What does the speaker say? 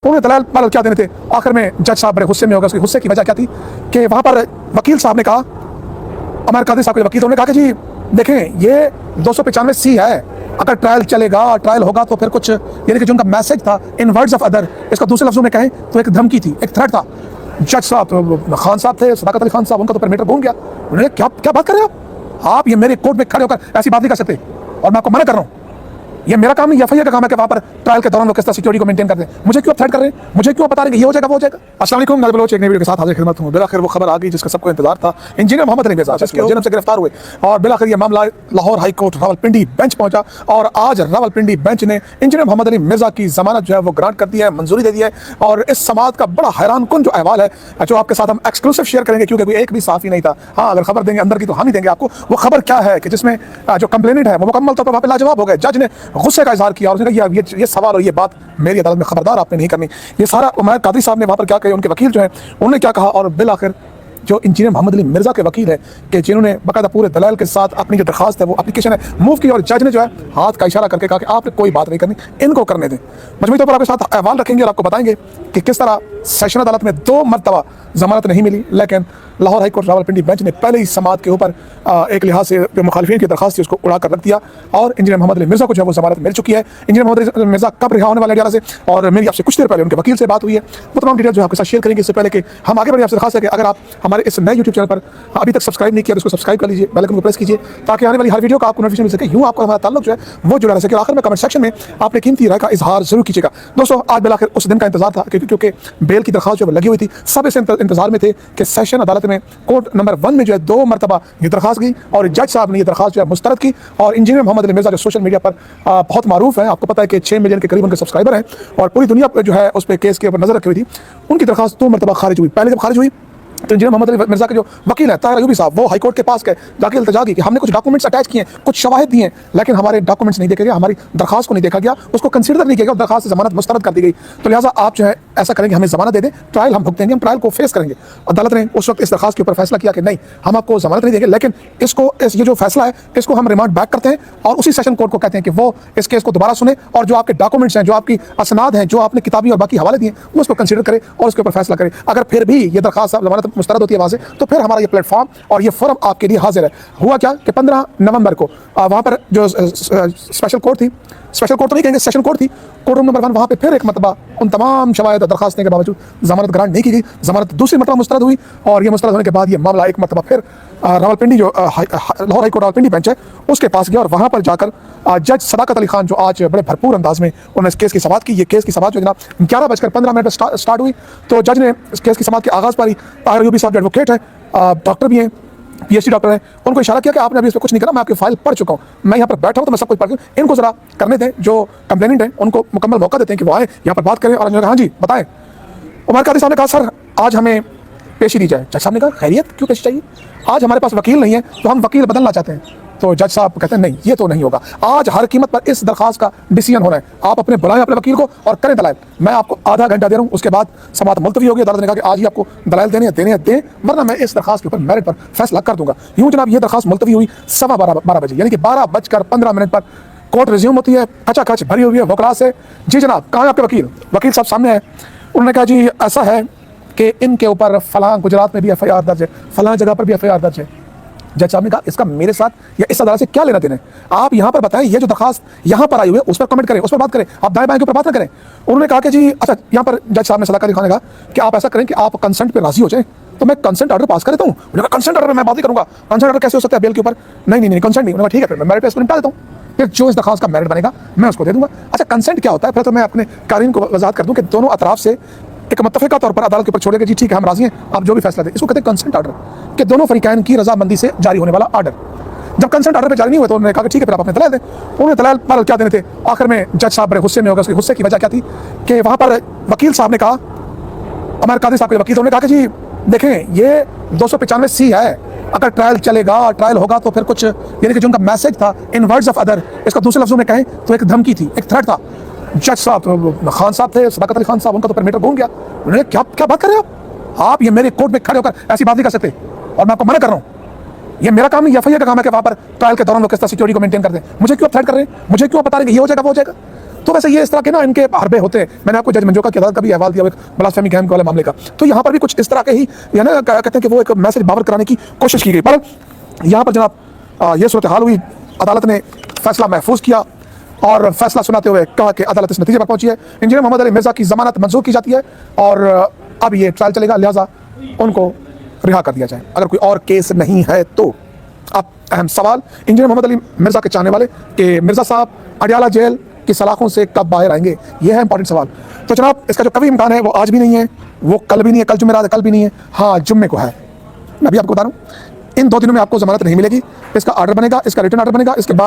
उन्होंने दलाल माल क्या देने थे। आखिर में जज साहब बड़े गुस्से में हो गए। उसके गुस्से की वजह क्या थी कि वहाँ पर वकील साहब ने कहा, अमर कादिर साहब के वकील, उन्होंने कहा कि जी देखें ये 295C है, अगर ट्रायल चलेगा, ट्रायल होगा तो फिर कुछ, यानी कि जो उनका मैसेज था इन वर्ड्स ऑफ अदर, इसका दूसरे लफ्जों में कहें तो एक धमकी थी, एक थ्रेट था। जज साहब खान साहब थे, सदाकत अली खान साहब, उनका तो पैरामीटर घूम गया। उन्होंने क्या क्या बात कर रहे हैं आप ये मेरे कोर्ट में खड़े होकर ऐसी बात नहीं कर सकते, और मैं आपको मना कर रहा हूँ, ये मेरा काम नहीं, एफआईआर का काम है कि वहाँ पर ट्रायल के दौरान लोग किस तरह सिक्योरिटी को मेंटेन करते हैं। मुझे क्यों थ्रेट कर रहे हैं, मुझे क्यों बता रहे हैं कि ये हो जाएगा वो हो जाएगा। अस्सलाम वालेकुम, नाज़िर बलोच एक नई वीडियो के साथ हाजिर खिदमत हूँ। बिलाखिर वो खबर आ गई जिसका सबको इंतजार था। इंजीनियर मोहम्मद अली मिर्जा जेल से गिरफ्तार हुए और बिलाखिर ये मामला Lahore high court Rawalpindi bench पहुंचा और आज रावलपिंडी बेंच ने इंजीनियर मोहम्मद अली मिर्जा की जमानत जो है वो ग्रांट कर दी है, मंजूरी दे दी है। और इस समात का बड़ा हैरान कुन जो अहवाल है जो आपके साथ हम एक्सक्लूसिव शेयर करेंगे, क्योंकि कोई एक भी साफी नहीं था। हाँ, अगर खबर देंगे अंदर की तो हम ही देंगे आपको। वो खबर क्या है कि जिसमें जो कंप्लेनेंट है वो मुकम्मल तौर पर वहाँ पर लाजवाब हो गए। जज ने गुस्से का इजहार किया और उसने कहा ये सवाल और ये बात मेरी अदालत में खबरदार आपने नहीं करनी। ये सारा उमर कादरी साहब ने वहाँ पर क्या कहा, उनके वकील जो है उन्होंने क्या कहा, और बिल आखिर जो इंजीनियर मोहम्मद अली मिर्जा के वकील है कि जिन्होंने बाकायदा पूरे दलाल के साथ अपनी जो दरखास्त है वो एप्लीकेशन है मूव की, और जज ने जो है हाथ का इशारा करके कहा कि आपने कोई बात नहीं करनी, इनको करने दें। मजमूई तौर पर आपके साथ अहवाल रखेंगे और आपको बताएंगे कि किस तरह सेशन अदालत में 2 मरतबा जमानत नहीं मिली, लेकिन Lahore high court Rawalpindi bench ने पहले ही समात के ऊपर एक लिहाज से जो मुखालिफिन की दरखास्त थी उसको उड़ा कर रख दिया और इंजीनियर मोहम्मद अली मिर्जा को जो है वो जमानत मिल चुकी है। इंजीनियर मोहम्मद अली मिर्जा कब रिहा होने वाले हैं 11 से, और मेरी आपसे कुछ देर पहले उनके वकील से बात हुई है, वो तमाम डिटेल जो आपके साथ शेयर करेंगे। इससे पहले कि हम आगे बढ़े, आपसे दरखास्त है कि अगर आप हमारे इस नए यूट्यूब चैनल पर अभी तक सब्सक्राइब नहीं किया तो उसको सब्सक्राइब कर लीजिए, बेल आइकन को प्रेस कीजिए ताकि आने वाली हर वीडियो का आपको नोटिफिकेशन मिल सके, यूँ आपको हमारा ताल्लुक जो है वो जुड़ा रह सके। आखिर में कमेंट सेक्शन में आपने कीमती राय का इजहार जरूर कीजिएगा। दोस्तों आज बिलाखिर उस दिन का इंतजार था क्योंकि बेल की दरखास्त जो लगी हुई थी, सब इस इंतजार में थे कि सेशन अदालत में कोर्ट नंबर 1 में जो है 2 मरतबा ये दरखास्त गई और जज साहब ने ये दरखास्त जो है मुस्तरद की। और इंजीनियर मोहम्मद अली मिर्जा जो सोशल मीडिया पर बहुत मारूफ है, आपको पता है कि 6 मिलियन के करीब उनके सब्सक्राइबर हैं और पूरी दुनिया जो है उस पर केस के ऊपर नजर रखी हुई थी, उनकी दरखास्त 2 मरतबा खारिज हुई। पहले जब खारिज हुई तो इंजीनियर मोहम्मद अली मिर्जा के जो वकील है ताहिर अयूबी साहब, वो हाई कोर्ट के पास गए, जाके इल्तिजा की कि हमने कुछ डॉक्यूमेंट्स अटैच किए हैं, कुछ शवाहिद दिए हैं, लेकिन हमारे डॉक्यूमेंट्स नहीं देखे गए, हमारी दरखास्त को नहीं देखा गया, उसको कंसीडर नहीं किया गया, दरखास्त से जमानत मुस्तरद कर दी गई। तो लिहाजा आप जो है ऐसा करेंगे, हमें जमानत दे दें, ट्रायल हम भुगतेंगे, हम ट्रायल को फेस करेंगे। अदालत ने उस वक्त इस दरखास्त के ऊपर फैसला किया कि नहीं, हम आपको जमानत नहीं देंगे, लेकिन इसको ये जो फैसला है इसको हम रिमांड बैक करते हैं और उसी सेशन कोर्ट को कहते हैं कि वो इस केस को दोबारा सुने और जो आपके डॉक्यूमेंट्स हैं, जो आपकी असनाद हैं, जो आपने किताबी और बाकी हवाले दिए वो उसको कंसीडर करे और उसके ऊपर फैसला करे। अगर फिर भी ये दरखास्त जमानत मुस्तरद होती है वहाँ से, तो फिर हमारा ये प्लेटफॉर्म और ये फोरम आपके लिए हाजिर है। हुआ क्या कि 15 नवंबर को वहाँ पर जो स्पेशल कोर्ट थी, स्पेशल कोर्ट तो नहीं कहेंगे, सेशन कोर्ट थी, कोर्ट रूम नंबर 1, वहाँ पे फिर एक मरतबा उन तमाम शवाहिद दरखास्तने के बावजूद जमानत ग्रांट नहीं की गई। जमानत दूसरी मरतबा मुस्तरद हुई और ये मुस्तरद होने के बाद ये मामला एक मरतबा फिर रावलपिंडी जो Lahore high court Rawalpindi bench है उसके पास गया और वहाँ पर जाकर जज सदाकत अली खान जो आज बड़े भरपूर अंदाज में उन्होंने इस केस की समात की। ये केस की समात जो जनाब 11:15 स्टार्ट हुई, तो जज ने इस केस की समात के आगाज़ पर ही ताहिर अयूबी साहब जो एडवोकेट है, डॉक्टर भी हैं, पीएचडी डॉक्टर हैं, उनको इशारा किया कि आपने अभी इस पर कुछ नहीं करा, मैं आपकी फाइल पढ़ चुका हूँ, मैं यहाँ पर बैठा हूँ तो मैं सब कुछ पढ़, इनको जरा करने दें, जो कंप्लेनेंट हैं उनको मुकम्मल मौका देते हैं कि वो आए यहाँ पर बात करें। और उन्होंने कहा हाँ जी बताएं। उमर कादरी साहब ने कहा सर आज हमें पेशी दी जाए। जज साहब ने कहा खैरियत, क्यों पेशी चाहिए, आज हमारे पास वकील नहीं है तो हम वकील बदलना चाहते हैं। तो जज साहब कहते हैं नहीं, ये तो नहीं होगा, आज हर कीमत पर इस दरखास्त का डिसीजन होना है, आप अपने बुलाएं अपने वकील को और करें दलाइल, मैं आपको आधा घंटा दे रहा हूँ, उसके बाद समात मुलतवी होगी। अदालत ने कहा कि आज ही आपको दलाइल देने हैं दें, वरना मैं इस दरखास्त के ऊपर मेरिट पर फैसला कर दूंगा। यूँ जनाब ये दरखास्त मुलतवी हुई 12:15 बजे, यानी कि 12:15 पर कोर्ट रिज्यूम होती है, खचाखच भरी हुई है वकला से। जी जनाब कहाँ है आपके वकील? वकील साहब सामने है। उन्होंने कहा जी ऐसा है कि इनके ऊपर फलां गुजरात में भी एफआईआर दर्ज है, फलां जगह पर भी एफआईआर दर्ज है। जज साहब ने कहा इसका मेरे साथ या इस अदालत से क्या लेना देना है, आप यहाँ पर बताएं, ये जो दरखास्त यहाँ पर आई हुई है उस पर कमेंट करें, उस पर बात करें, आप दाएं बाएं के ऊपर बात ना करें। उन्होंने कहा कि जी अच्छा, यहाँ पर जज साहब ने सलाहकार दिखाने का कि आप ऐसा करें कि आप कंसेंट पे राजी हो जाएं, तो मैं कंसेंट ऑर्डर पास कर देता हूँ। उन्होंने कहा कंसेंट ऑर्डर मैं बात ही करूँगा, कंसेंट ऑर्डर कैसे हो सकता है बेल के ऊपर? नहीं कंसेंट नहीं। उन्होंने ठीक है फिर मैं मेरिट पे इसको निपटा देता हूँ, फिर जो इस दरखास्त का मेरिट बनेगा मैं उसको दे दूंगा। अच्छा कंसेंट क्या होता है? फिर तो मैं अपने कारीन को वजाहत कर दूँ कि दोनों अतराफ से एक मुत्तफ़िका तौर पर अदालत के ऊपर छोड़ेगा, जी ठीक है हम राजी हैं, आप जो भी फैसला दें। इसको कहते हैं कंसेंट ऑर्डर, कि दोनों फरीकैन की रजामंदी से जारी होने वाला ऑर्डर। जब कंसेंट ऑर्डर पे जारी नहीं हुआ तो उन्होंने कहा कि ठीक है फिर आप अपने दलाल दें। उन्होंने दलाल माल क्या देने थे। आखिर में जज साहब बड़े गुस्से में हो गए। उसके गुस्से की वजह क्या थी कि वहाँ पर वकील साहब ने कहा, अमर कादिर साहब के वकील, उन्होंने कहा कि जी देखें ये 295C है, अगर ट्रायल चलेगा, ट्रायल होगा तो फिर कुछ, यानी कि जो उनका मैसेज था इन वर्ड्स ऑफ अदर, इसका दूसरे लफ्जों में कहें तो एक धमकी थी, एक थ्रेट था। जज साहब खान साहब थे, सदाकत अली खान साहब, उनका तो पैरामीटर घूम गया। उन्होंने क्या क्या बात कर रहे हैं आप ये मेरे कोर्ट में खड़े होकर ऐसी बात नहीं कर सकते, और मैं आपको मना कर रहा हूँ, ये मेरा काम नहीं, एफआईआर का काम है कि वहाँ पर ट्रायल के दौरान लोग किस तरह सिक्योरिटी को मेंटेन करते हैं। मुझे क्यों थ्रेट कर रहे हैं, मुझे क्यों बता रहे हैं कि ये हो जाएगा वो हो जाएगा। तो वैसे ये इस तरह के ना इनके हरबे होते हैं। मैंने आपको जज मंजूका की अदालत का भी अहवाल दिया, एक ब्लास्फेमी गैंग वाले मामले का, तो यहाँ पर भी कुछ इस तरह के ही या ना कहते हैं कि वो एक मैसेज बावर कराने की कोशिश की गई। पर यहाँ पर जनाब ये सूरत हाल हुई, अदालत ने फैसला महफूज किया और फैसला सुनाते हुए कहा कि अदालत इस नतीजे पर पहुंची है, इंजीनियर मोहम्मद अली मिर्जा की जमानत मंजूर की जाती है और अब ये ट्रायल चलेगा, लिहाजा उनको रिहा कर दिया जाए अगर कोई और केस नहीं है तो। अब अहम सवाल इंजीनियर मोहम्मद अली मिर्जा के चाहने वाले कि मिर्जा साहब अडियाला जेल की सलाखों से कब बाहर आएंगे, यह है इंपॉर्टेंट सवाल। तो जनाब इसका जो कभी इम्कान है वो आज भी नहीं है, वो कल भी नहीं है, कल जुमेरात है कल भी नहीं है, हाँ जुम्मे को है। मैं भी आपको बता रहा हूँ इन 2 दिनों में आपको जमानत नहीं मिलेगी, इसका ऑर्डर बनेगा, इसका रिटर्न ऑर्डर बनेगा, इसके बाद